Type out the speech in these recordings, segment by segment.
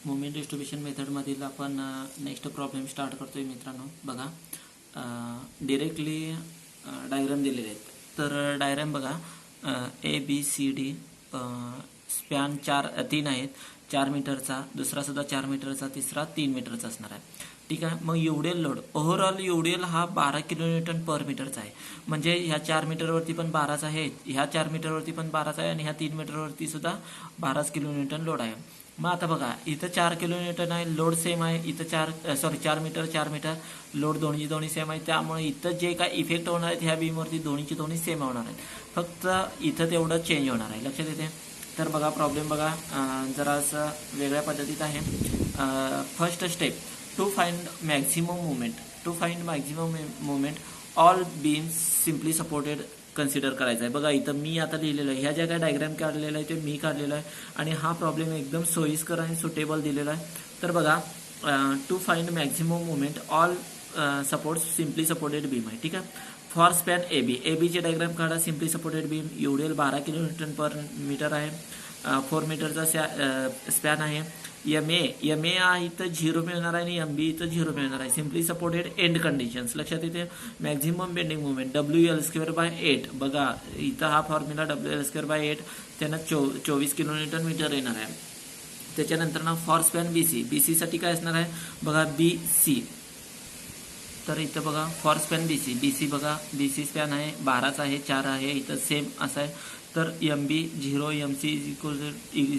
Moment distribution मेथडमधील आपण next problem start करतोय मित्रांनो. बघा डिरेक्टली डायग्राम दिलेले आहेत. तर डायग्राम बघा A B C D span 3 आहेत. 4 मीटरचा, दुसरा सुद्धा 4 मीटरचा, तिसरा 3 मीटरचा असणार आहे. ठीक आहे. मग युडिएल लोड ओव्हरऑल युडिएल हा 12 किलोन्यूटन पर मीटरचा आहे. म्हणजे ह्या 4 मीटरवरती पण 12च आहे, ह्या 4 मीटरवरती पण 12च आहे आणि ह्या 3 मीटरवरती सुद्धा 12 किलोन्यूटन लोड आहे. मग आता बघा इथं 4 किलोन्यूटन आहे, लोड सेम आहे. इथं 4 मीटर लोड दोन्ही सेम आहे. त्यामुळे इथं जे काय इफेक्ट होणार आहेत ह्या बीमवरती दोन्ही सेम होणार आहेत. फक्त इथं तेवढं चेंज होणार आहे. लक्षात येते. तर बघा प्रॉब्लेम बघा जरासं वेगळ्या पद्धतीत आहे. First step to find maximum movement all beams simply supported consider करायचा आहे. बघा इथं मी आता लिहिलेलं आहे, ह्या ज्या काय डायग्राम काढलेला आहे ते मी काढलेला आहे आणि हा प्रॉब्लेम एकदम सोयीस्कर आणि सुटेबल दिलेला आहे. तर बघा to find maximum movement all support simply supported beam आहे. ठीक आहे. फॉर स्पॅन ए बीचे डायग्राम काढा. Simply supported beam UDL 12 kilonewton per metre आहे. 4 मीटरचा स्पॅन आहे. एम ए इथं 0 मिळणार आहे आणि एम बी इथं 0 मिळणार आहे. सिम्पली सपोर्टेड एंड कंडिशन्स लक्षात येते. Maximum bending movement WL²/8. बघा इथं हा फॉर्म्युला WL²/8 त्यांना 24 किलोन्यूटन मीटर येणार आहे. त्याच्यानंतर ना फॉर स्पॅन BC साठी काय असणार आहे बघा BC. तर इथं बघा फॉर स्पॅन BC बघा BC स्पॅन आहे 12चा आहे, 4 आहे. इथं सेम असं आहे. तर MB 0, MC is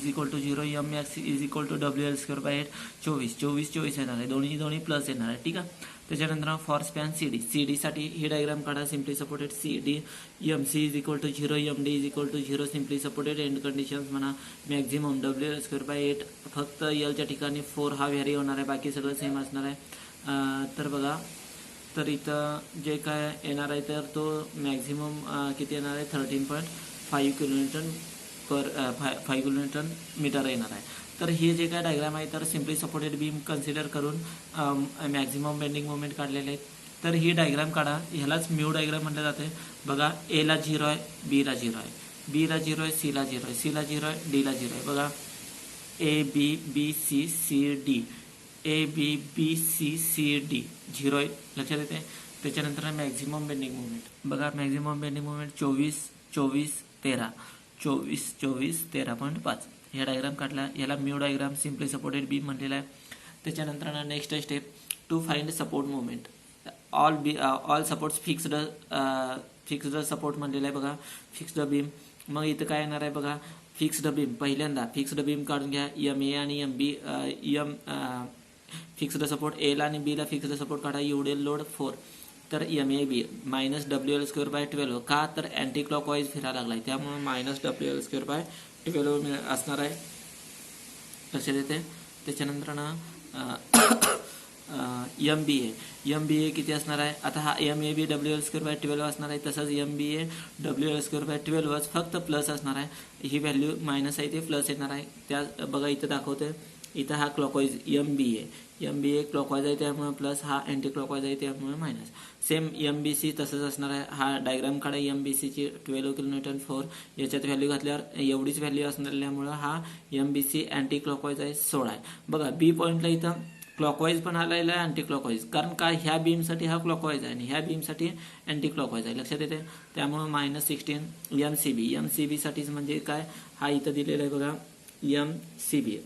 equal to 0, MX is equal to WL²/8 24 येणार आहे. दोन्ही प्लस येणार आहे. ठीक आहे. त्याच्यानंतर फॉर स्पॅन CD साठी ही डायग्राम काढा. Simply supported CD MC is equal to 0, MD is equal to 0. Simply supported end conditions म्हणा. मॅक्झिमम WL²/8 फक्त Lच्या ठिकाणी 4 हा व्हॅरी होणार आहे, बाकी सगळं सेम असणार आहे. तर बघा तर इथं जे काय येणार आहे तर तो मॅक्झिमम किती येणार आहे 13.5 किलोन्यूटन पर 5 किलोन्यूटन मीटर येणार आहे. तर हे जे काय डायग्राम आहे तर सिम्पली सपोर्टेड बीम कन्सिडर करून मॅक्झिमम बेंडिंग मोमेंट काढलेले आहेत. तर ही डायग्राम काढा. ह्यालाच म्यू डायग्राम म्हटलं जाते. बघा A ला 0 आहे, B ला 0 आहे, B ला 0 आहे, C ला 0 आहे, C ला 0 आहे, D ला 0 आहे. बघा ABBCCD 0 आहे. लक्षात येते. त्याच्यानंतर मॅक्झिमम बेंडिंग मुवमेंट बघा. मॅक्झिमम बेंडिंग मुवमेंट 24 13.5 ह्या डायग्राम काढला. याला mu diagram simply supported beam म्हटलेला आहे. त्याच्यानंतर next step to find support moment all supports fixed support म्हटलेला आहे. बघा फिक्स्ड बीम. मग इथं काय येणार आहे बघा फिक्स्ड बीम. पहिल्यांदा फिक्स्ड बीम काढून घ्या. MA आणि MB फिक्स्ड सपोर्ट A ला आणि B ला फिक्स्ड सपोर्ट काढा. युडिएल लोड 4. तर MAB -WL²/12 का तर अँटी क्लॉकवाईज फिरायला लागलाय त्यामुळे -WL²/12 असणार आहे. लक्षात येते. त्याच्यानंतर ना MBA किती असणार आहे. आता हा MAB WL²/12 असणार आहे. तसंच MBA WL²/12 फक्त प्लस असणार आहे. ही व्हॅल्यू मायनस आहे ते प्लस येणार आहे. त्या बघा इथं दाखवतोय. इथं हा क्लॉकवाईज MBA क्लॉकवाईज आहे त्यामुळे प्लस, हा अँटी क्लॉकवाईज आहे त्यामुळे मायनस. सेम MBC तसंच असणार आहे. हा डायग्राम काढा. MBCची 12 किलोन्यूटन 4 याच्यात व्हॅल्यू घातल्यावर एवढीच व्हॅल्यू असल्यामुळं हा MBC अँटी क्लॉकवाईज आहे 16 आहे. बघा B पॉईंटला इथं क्लॉकवाईज पण आलेला आहे, अँटी क्लॉकवाईज. कारण का ह्या बीमसाठी हा क्लॉकवाईज आहे आणि ह्या बीमसाठी अँटी क्लॉकवाईज आहे. लक्षात येते. त्यामुळे -16 MCB साठीच म्हणजे काय हा इथं दिलेला आहे बघा MCB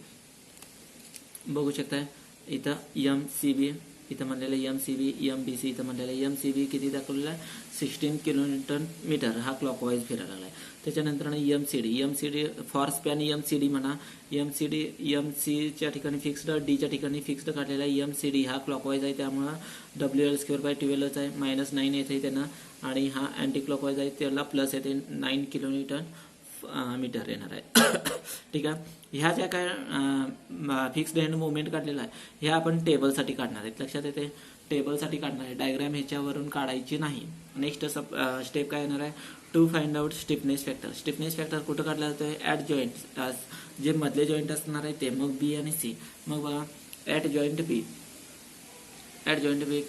बघू शकताय. इथं MCB इथं म्हणलेलं MCB, MBC इथं म्हणलेलं MCB किती दाखवलेलं आहे 16 किलोन्यूटन मीटर. हा क्लॉकवाईज फिरायला लागला आहे. त्याच्यानंतर MCD फॉर स्पॅन MCD म्हणा. MCच्या ठिकाणी फिक्स्ड, Dच्या ठिकाणी फिक्स्ड काढलेला आहे. MCD हा क्लॉकवाईज आहे त्यामुळं WL²/12 आहे. -9 येते त्यांना आणि हा अँटी क्लॉकवाईज आहे त्याला प्लस येते 9 किलोन्यूटन मीटर येणार आहे. ठीक आहे. ह्या ज्या काय फिक्स्ड एंड मुवमेंट काढलेला आहे ह्या आपण टेबलसाठी काढणार आहेत. लक्षात येते. टेबलसाठी काढणार आहे. डायग्राम ह्याच्यावरून काढायची नाही. नेक्स्ट स्टेप काय येणार आहे to find out stiffness factor कुठं काढला जातोय ॲट जॉईंट जे मधले जॉईंट असणार आहे ते. मग B आणि C. मग बघा at joint B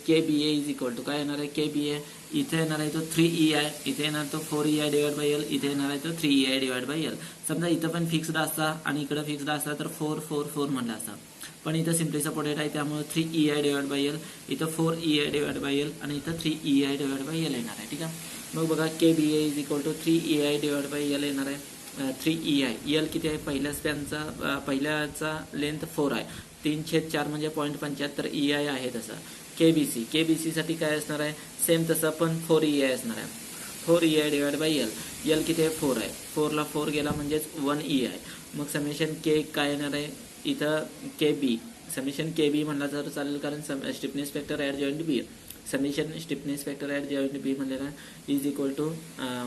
KBA is equal to काय येणार आहे KBA इथे येणार आहे तो 3EI, इथे येणार तो 4EI/L, इथे येणार आहे तो 3EI/L. समजा इथं पण फिक्स्ड असता आणि इकडे फिक्स्ड असता तर 4 4 4 म्हणला असता. पण इथं सिम्पली सपोर्टेड आहे त्यामुळे 3EI डिवाइड बाय एल, इथं 4EI डिवाइड बाय एल आणि इथं 3EI डिवाइड बाय एल येणार आहे. ठीक आहे. मग बघा KBA is equal to 3EI divide by L येणार आहे. 3EI एल किती आहे, पहिल्या स्पॅनचा पहिल्याचा लेंथ 4 आहे, 3/4 म्हणजे 0.75 EI आहे तसं. KBC साठी काय असणार आहे, सेम तसं पण 4EI असणार आहे. 4EI divide by L, L किती आहे 4 आहे, 4ला 4 गेला म्हणजेच 1EI. मग समेशन के काय येणार आहे इथं KB, समेशन KB म्हणला तर चालेल कारण stiffness factor at joint B, summation stiffness factor at joint B म्हणलेला इज इक्वल टू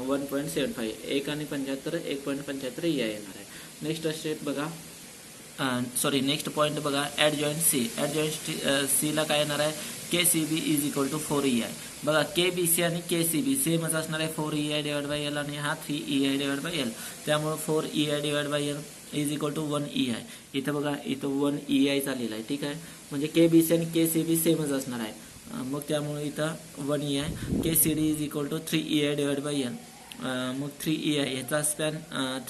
1.75, 1 आणि 75 1.75 EI येणार आहे. नेक्स्ट स्टेप बघा, नेक्स्ट पॉईंट बघा, at joint C, at joint सीला काय येणार आहे KCB is equal to 4EI. बघा KBC आणि KCB सेमच असणार आहे 4EI डिवाइड बाय एल आणि हा 3EI डिवाइड बाय एल, त्यामुळे 4EI divide by L is equal to 1EI. इथं बघा इथं 1EI चाललेलं आहे. ठीक आहे. म्हणजे KBC आणि KCB सेमच असणार आहे. मग त्यामुळे इथं 1EI. KCD is equal to 3EI divide by L. मग 3EI ह्याचा स्पॅन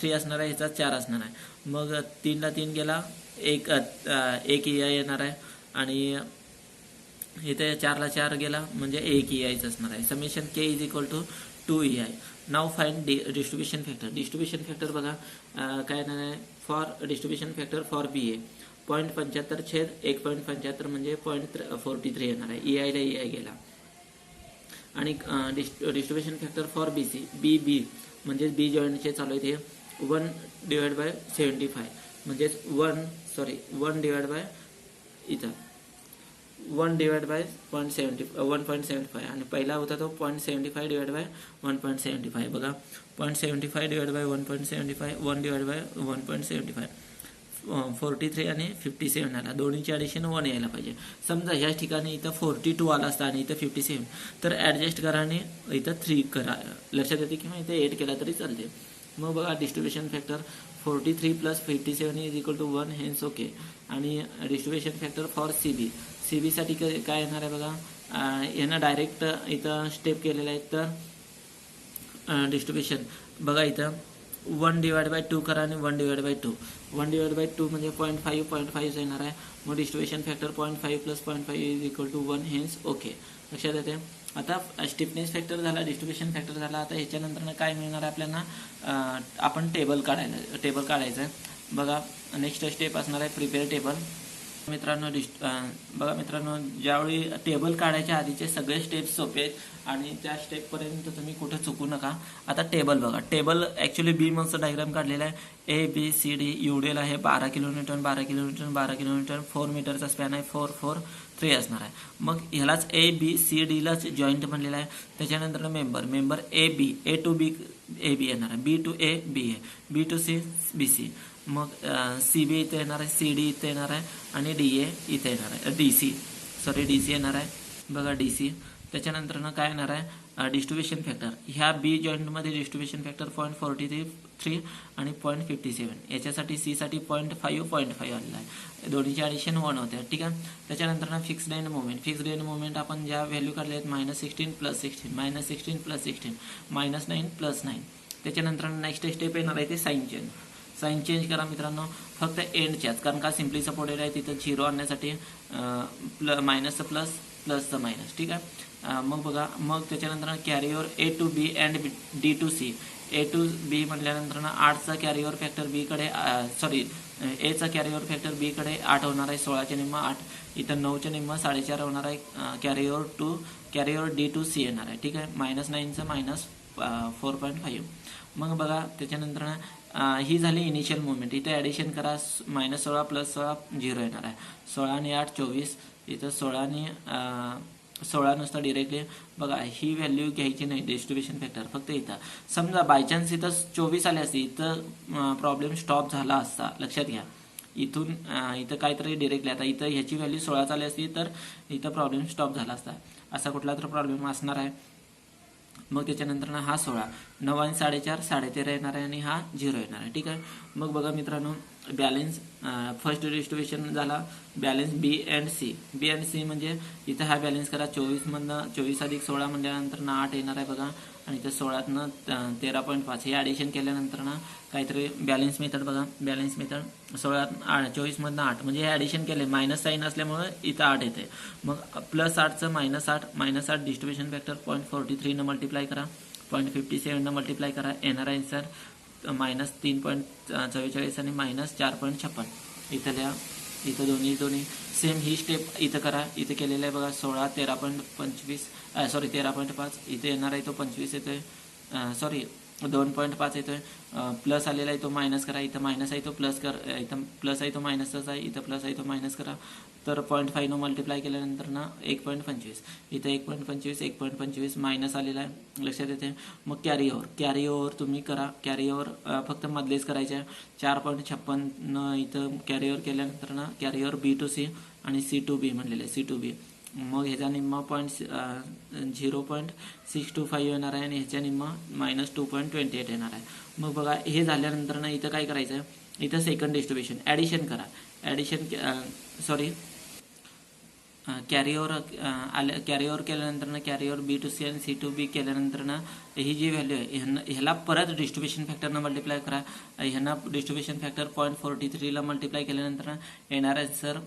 3 असणार आहे, ह्याचा 4 असणार आहे. मग 3ला 3 गेला, 1 EI येणार आहे आणि इथे 4ला 4 गेला म्हणजे 1 EIच असणार आहे. Summation K is equal to 2EI. नाव find distribution factor. Distribution factor बघा काय येणार आहे, for distribution factor for BA 0.75/1.75 म्हणजे 0.43 येणार आहे. EIला EI गेला. आणि distribution factor for BC BB म्हणजे बी जॉईंटचे चालू आहे ते 1 डिवाइड बाय 75 म्हणजेच 1 डिवाइड बाय इथं 1 डिवाइड बाय 1.75 आणि पहिला होता तो 0.75 डिवाइड बाय 1.75. बघा 0.75 डिवाइड बाय 1.75, 1 डिवाइड बाय 1.75, 43 आणि 57 आला, दोन्हीची ॲडिशन 1 यायला पाहिजे. समजा ह्याच ठिकाणी इथं 42 आला असता आणि इथं 57, तर ॲडजस्ट करा आणि इथं 3 करा, लक्षात येते किंवा इथं 8 केला तरी चालते. मग बघा distribution factor 43 + 57 is equal to 1 hence okay. आणि डिस्ट्रीब्युशन फॅक्टर फॉर CB साठी काय येणार आहे बघा, यांना डायरेक्ट इथं स्टेप केलेलं आहे. तर डिस्ट्रीब्युशन बघा इथं 1 डिवाइड बाय 2 करा आणि 1 डिवाइड बाय 2, 1 डिवाइड बाय 2 म्हणजे 0.5 येणार आहे. मग distribution factor 0.5 + 0.5 is equal to 1 hence okay. लक्षात येते. आता स्टिफनेस फॅक्टर झाला, डिस्ट्रीब्युशन फॅक्टर झाला. आता ह्याच्यानंतर काय मिळणार आहे आपल्याला, आपण टेबल काढायचं आहे. बघा नेक्स्ट स्टेप असणार आहे प्रिपेअर टेबल. बघा मित्रांनो, ज्यावेळी टेबल काढायच्या आधीचे सगळे स्टेप्स सोपे आहेत आणि त्या स्टेपपर्यंत तुम्ही कुठे चुकू नका. आता टेबल बघा, टेबल ॲक्च्युली बीमचं डायग्राम काढलेला आहे. ABCD UDL आहे 12 किलोमीटर 12 किलोमीटर 12 किलोमीटर, 4 मीटरचा स्पॅन आहे, 4 4 3 असणार आहे. मग ह्यालाच ABCDलाच जॉईंट बनलेला आहे. त्याच्यानंतर member A to B AB येणार आहे, B to A BA, B to C BC. मग CB इथे येणार आहे, CD इथे येणार आहे आणि DA इथे येणार आहे, DC येणार आहे. बघा DC. त्याच्यानंतर काय येणार आहे डिस्ट्रीब्युशन फॅक्टर. ह्या B जॉईंटमध्ये डिस्ट्रीब्युशन फॅक्टर 0.43 आणि 0.57. याच्यासाठी C साठी 0.5 आलेला आहे, दोन्हीची ॲडिशन 1 होते. ठीक आहे. त्याच्यानंतर फिक्स्ड एंड मोमेंट आपण ज्या व्हॅल्यू काढल्या आहेत -16 + 16, -16 + 16, -9 + 9. त्याच्यानंतर नेक्स्ट स्टेप येणार आहे ते साईन चेंज करा मित्रांनो, फक्त एंडच्याच, कारण का सिम्पली सपोर्टेड आहे तिथं 0 आणण्यासाठी मायनसचं प्लस प्लसचं मायनस. ठीक आहे. मग बघा, मग त्याच्यानंतर carryover A to B and D to C. A to B म्हटल्यानंतर 8चा कॅरीओवर फॅक्टर Bकडे Aचा कॅरीओवर फॅक्टर Bकडे 8 होणार आहे, 16च्या निम्मा 8. इथं 9च्या निम्मा 4.5 होणार आहे. कॅरीओवर D to C येणार आहे. ठीक आहे. -9चं -4.5. मग बघा त्याच्यानंतर ही झाली इनिशियल मुवमेंट. इथे ॲडिशन करा, -16 + 16 0 येणार आहे. 16 आणि 8 24. इथं 16 आणि 16 नुसतं डिरेक्टली. बघा ही व्हॅल्यू घ्यायची नाही डिस्ट्रीब्युशन फॅक्टर, फक्त इथं समजा बायचान्स इथं 24 आले असते, इथं प्रॉब्लेम स्टॉप झाला असता. लक्षात घ्या. इथं काहीतरी डिरेक्टली, आता इथं ह्याची व्हॅल्यू 16 आली असती तर इथं प्रॉब्लेम स्टॉप झाला असता. असा कुठला तर प्रॉब्लेम असणार आहे. मग त्याच्यानंतर हा 16, 9 आणि 4.5 13 येणार आहे आणि हा 0 येणार आहे. ठीक आहे. मग बघा मित्रांनो, बॅलेन्स फर्स्ट डिस्ट्रीब्युशन झाला. बॅलेन्स B अँड C म्हणजे इथं हा बॅलेन्स करा. 24 + 16 म्हटल्यानंतर 8 येणार आहे बघा आणि इथं 16तनं 13.5 हे ॲडिशन केल्यानंतर ना काहीतरी बॅलन्स मेथड बघा, बॅलन्स मेथड 24मधनं 8 म्हणजे हे ॲडिशन केले, मायनस साईन असल्यामुळे इथं 8 येते. मग +8चं -8 डिस्ट्रीब्युशन फॅक्टर 0.43 मल्टिप्लाय करा, 0.57 मल्टिप्लाय करा, येणारा आन्सर -3.44 आणि -4.56. इथं लिहा, इथं दोन्ही सेम ही स्टेप इथं करा. इथं केलेलं आहे बघा 16 13.25 सॉरी 13.5. इथे येणार आहे तो 25 येतोय, सॉरी 2.5 येतोय. प्लस आलेला आहे तो मायनस करा, इथं मायनस आहे तो प्लस कर, इथं प्लस आहे तो मायनसच आहे, इथं प्लस आहे तो मायनस करा. तर 0.5 मल्टिप्लाय केल्यानंतर ना 1.25, इथं 1.25 मायनस आलेला आहे, लक्षात येते. मग कॅरी ओव्हर तुम्ही करा. कॅरी ओव्हर फक्त मधलेच करायचे. 4.56 इथं कॅरी ओव्हर केल्यानंतर ना carry over B to C आणि C to B म्हणलेले, C to B. मग ह्याचा निम्मा 0.625 येणार आहे आणि ह्याच्या निम्मा -2.28 येणार आहे. मग बघा हे झाल्यानंतर ना इथं काय करायचं, इथं सेकंड डिस्ट्रीब्युशन ॲडिशन करा. कॅरी ओव्हर केल्यानंतर ना carry over B to C आणि C to B केल्यानंतर ना ही जी व्हॅल्यू आहे ह्याला परत डिस्ट्रीब्युशन फॅक्टरनं मल्टिप्लाय करा. ह्यांना डिस्ट्रीब्युशन फॅक्टर 0.43ला मल्टिप्लाय केल्यानंतर येणार आन्सर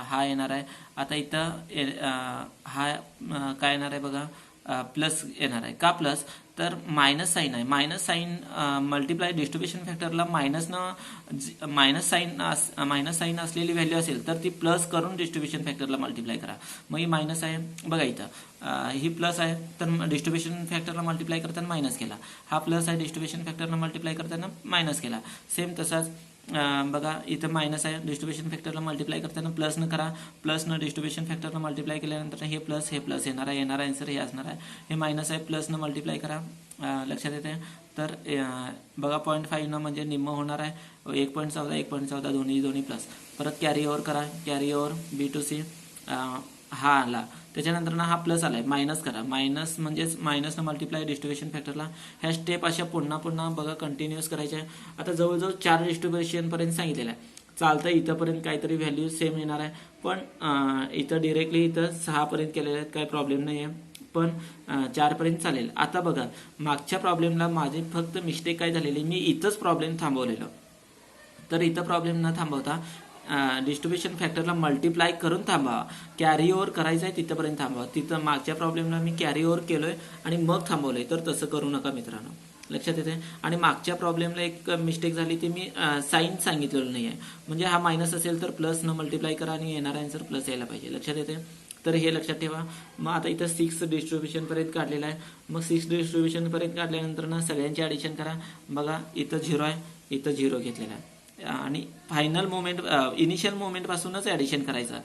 हा येणार आहे. आता इथं हा काय येणार आहे बघा, प्लस येणार आहे. का प्लस, तर मायनस साईन आहे. मायनस साईन मल्टिप्लाय डिस्ट्रीब्युशन फॅक्टरला मायनस साईन असलेली व्हॅल्यू असेल तर ती प्लस करून डिस्ट्रीब्युशन फॅक्टरला मल्टिप्लाय करा. मग ही मायनस आहे बघा, इथं ही प्लस आहे तर डिस्ट्रीब्युशन फॅक्टरला मल्टिप्लाय करताना मायनस केला. हा प्लस आहे, डिस्ट्रीब्युशन फॅक्टरला मल्टिप्लाय करताना मायनस केला. सेम तसाच बघा इथं मायनस आहे, डिस्ट्रीब्युशन फॅक्टरला मल्टिप्लाय करताना प्लसनं करा. प्लसनं डिस्ट्रीब्युशन फॅक्टरला मल्टिप्लाय केल्यानंतर हे प्लस येणार आहे, आन्सर हे असणार आहे. हे मायनस आहे, प्लसनं मल्टिप्लाय करा, लक्षात येते. तर बघा 0.5 म्हणजे निम्म होणार आहे. 1.14 दोन्ही प्लस. परत कॅरी ओव्हर करा. Carry over B to C हा आला, त्याच्यानंतर ना हा प्लस आलाय, मायनस करा. मायनस म्हणजेच मायनसनं मल्टिप्लाय डिस्ट्रीब्युशन फॅक्टरला. ह्या स्टेप अशा पुन्हा बघा कंटिन्युअस करायच्या. आता जवळजवळ 4 डिस्ट्रीब्युशनपर्यंत सांगितलेलं आहे. चालतं, इथंपर्यंत काहीतरी व्हॅल्यू सेम येणार आहे, पण इथं डिरेक्टली इथं 6पर्यंत केलेले आहेत, काही प्रॉब्लेम नाही आहे, पण 4पर्यंत चालेल. आता बघा मागच्या प्रॉब्लेमला माझी फक्त मिस्टेक काय झालेली, मी इथंच प्रॉब्लेम थांबवलेलं. तर इथं प्रॉब्लेम न थांबवता डिस्ट्रीब्युशन फॅक्टरला मल्टिप्लाय करून थांबावा. कॅरी ओव्हर करायचं आहे तिथंपर्यंत थांबावा. तिथं मागच्या प्रॉब्लेमला मी कॅरी ओव्हर केलोय आणि मग थांबवलंय, तर तसं करू नका मित्रांनो, लक्षात येते. आणि मागच्या प्रॉब्लेमला एक मिस्टेक झाली, ती मी साईन सांगितलेलं नाही आहे. म्हणजे हा मायनस असेल तर प्लस न मल्टिप्लाय करा आणि येणारा आन्सर प्लस यायला पाहिजे, लक्षात येते. तर हे लक्षात ठेवा. मग आता इथं 6 डिस्ट्रीब्युशनपर्यंत काढलेला आहे. मग 6 डिस्ट्रीब्युशनपर्यंत काढल्यानंतर ना सगळ्यांची ॲडिशन करा. बघा इथं 0 आहे, इथं 0 घेतलेला आहे आणि फायनल मोमेंट इनिशियल मोमेंट पासूनच ॲडिशन करायचं,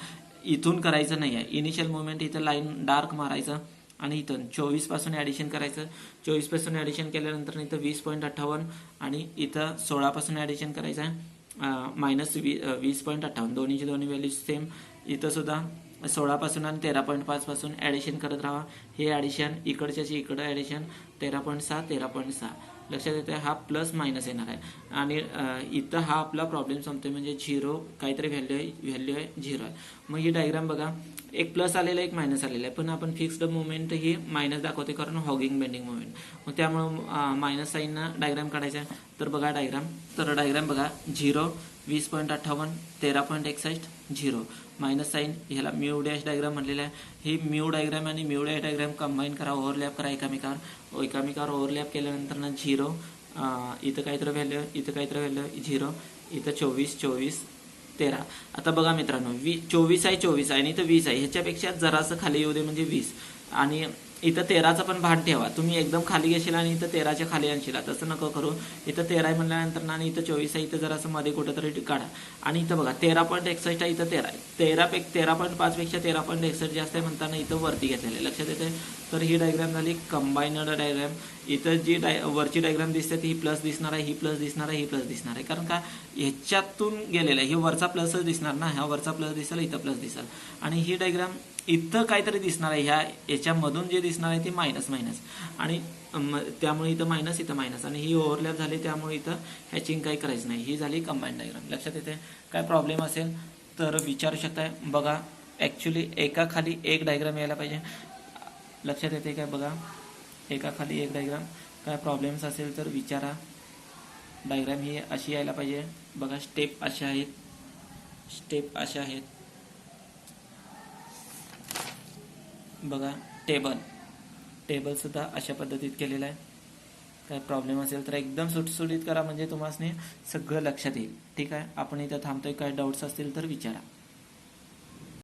इथून करायचं नाही आहे. इनिशियल मोमेंट इथं लाईन डार्क मारायचं आणि इथून 24 पासून ॲडिशन करायचं. 24 पासून ॲडिशन केल्यानंतर इथं 20.58 आणि इथं 16 पासून ॲडिशन करायचं आहे, -20.58. दोन्ही व्हॅल्यू सेम. इथं सुद्धा 16 पासून आणि 13.5 पासून ॲडिशन करत राहा. हे ॲडिशन इकडच्याची इकडं ॲडिशन 13.6 लक्षात येते. हा प्लस मायनस येणार आहे आणि इथं हा आपला प्रॉब्लेम संपतोय, म्हणजे 0 काहीतरी व्हॅल्यू आहे 0 आहे. मग ही डायग्राम बघा, एक प्लस आलेला आहे, एक मायनस आलेला आहे, पण आपण फिक्स्ड मुवमेंट ही मायनस दाखवते कारण हॉगिंग बेंडिंग मुवमेंट. मग त्यामुळं मायनस साईननं डायग्राम काढायचा आहे. तर बघा डायग्राम बघा 0 20.58 13.61 0 मायनस साईन, ह्याला म्यू डॅश डायग्राम म्हणलेला आहे. ही म्यू डायग्राम आणि म्यू डॅश डायग्राम कंबाईन करा, ओव्हरलॅप करा एकामेकावर ओव्हरलॅप केल्यानंतर ना 0 इथं काहीतरी व्हॅल्यू 0 इथं 24 13. आता बघा मित्रांनो 24 आहे आणि इथं 20 आहे. ह्याच्यापेक्षा जरासं खाली येऊ दे म्हणजे 20 आणि इथं 13चं पण भान ठेवा. तुम्ही एकदम खाली घेशील आणि इथं 13च्या खाली आणशील, तसं नको करू. इथं 13 आहे म्हणल्यानंतर ना आणि इथं 24 आहे, इथं जरासं मध्ये कुठंतरी काढा आणि इथं बघा 13.61 आहे, इथं 13 आहे. 13.5 पेक्षा 13.61 जास्त आहे म्हणताना इथं वरती घेतलेलं आहे, लक्षात येते. तर ही डायग्राम झाली कंबाईनड डायग्राम. इथं जी वरची डायग्राम दिसते ती ही प्लस दिसणार आहे, ही प्लस दिसणार आहे, कारण का ह्याच्यातून गेलेलं आहे. हे वरचा प्लसच दिसणार ना, ह्या वरचा प्लस दिसेल, इथं प्लस दिसेल आणि ही डायग्राम इथं काहीतरी दिसणार आहे, याच्यामधून जे दिसणार आहे ते मायनस आणि त्यामुळे इथं मायनस आणि ही ओव्हरलॅप झाली, त्यामुळे इथं हॅचिंग काही करायचं नाही. ही झाली कंबाईन डायग्राम, लक्षात येते. काय प्रॉब्लेम असेल तर विचारू शकताय. बघा ॲक्च्युली एका खाली एक डायग्राम यायला पाहिजे, लक्षात येते काय. बघा एकाखाली एक डायग्राम. काय प्रॉब्लेम्स असेल तर विचारा. डायग्राम ही अशी यायला पाहिजे. बघा स्टेप अशा आहेत, स्टेप अशा आहेत. बघा टेबल सुद्धा अशा पद्धतीत केलेला आहे. काय प्रॉब्लेम असेल तर एकदम सुटसुटीत करा, म्हणजे तुम्हाला सगळं लक्षात येईल. ठीक आहे, आपण इथं थांबतोय. काय डाऊट्स असतील तर विचारा.